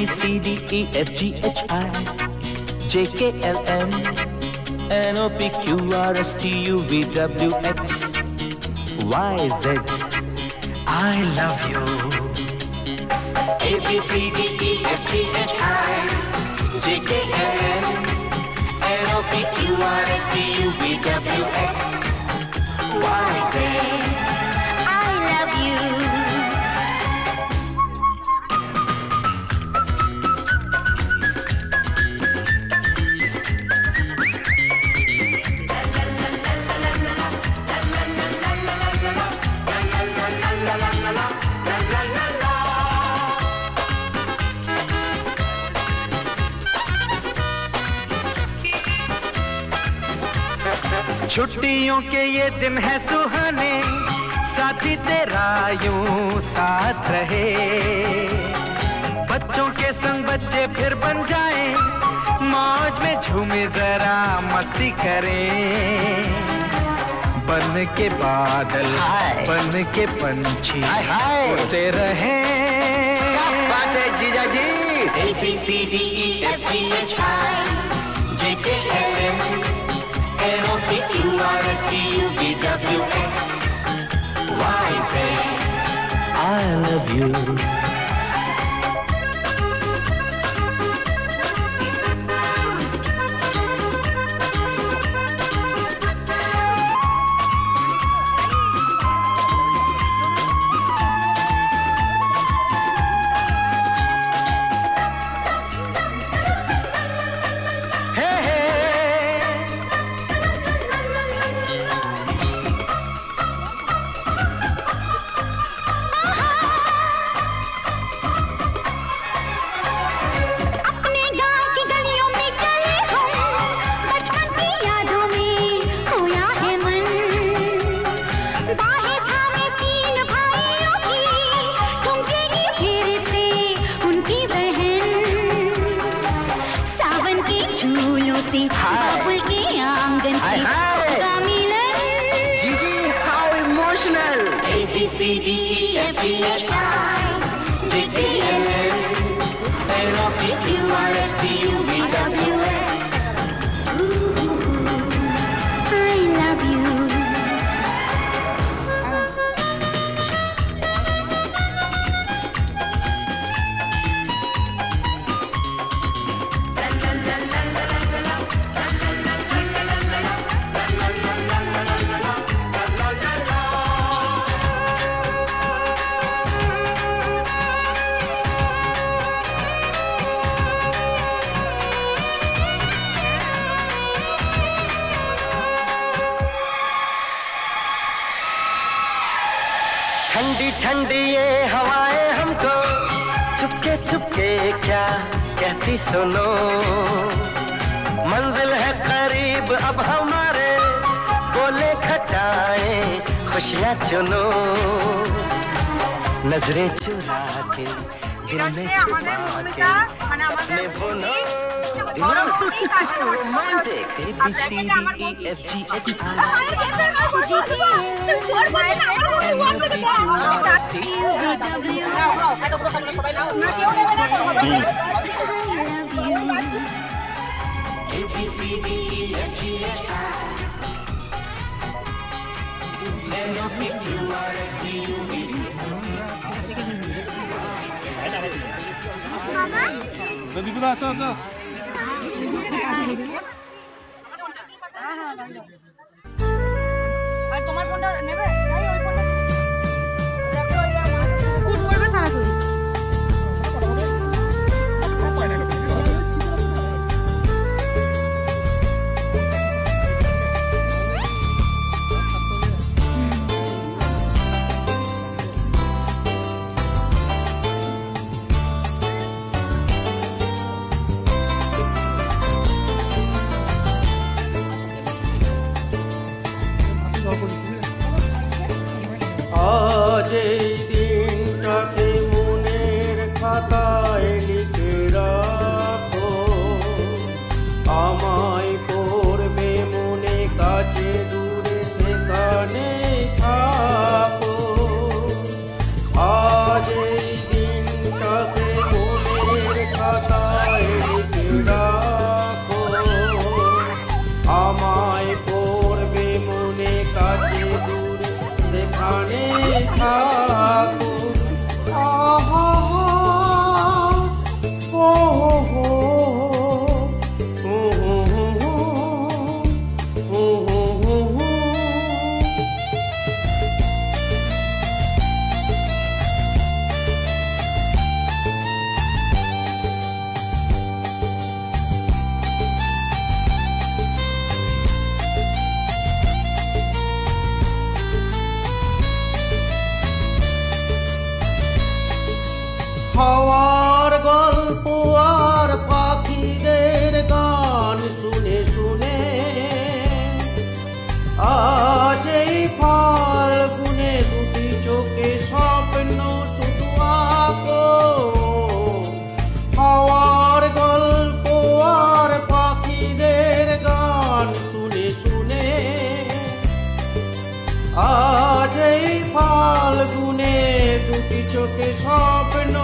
B C D E F G H I J K L M N O P Q R S T U V W X Y Z. I love you. A B C D E F G H I J K L M N O P Q R S T U V W X Y Z. I love you. छुट्टियों के ये दिन है सुहाने, साथी तेरा यूं साथ रहे। बच्चों के संग बच्चे फिर बन जाएं, मौज में झूमे जरा मस्ती करें। बन के बादल बन के पंछी उड़ते रहें। क्या बात है जीजा जी। A B C D E F G H I J K L M N O P Q R S T U V W X Y Z. I love you. ठंडी ठंडी ये हवाएं हमको चुपके चुपके क्या कहती सुनो। मंजिल है करीब अब हमारे, बोले खटाएं खुशियाँ चुनो। नजरें चुरा के दिल में छुपा के सपने बुनो। Romantic A B C D E F G H I J K L M N O P Q R S T U V W A B C D E F G H I N O P Q R S T U V W X আর তোমার ফোনটা নেবে নাই ওই ফোনটা কুট করবে সারাসরি আজ এই ফাল্গুনে দুটি চোখে স্বপ্ন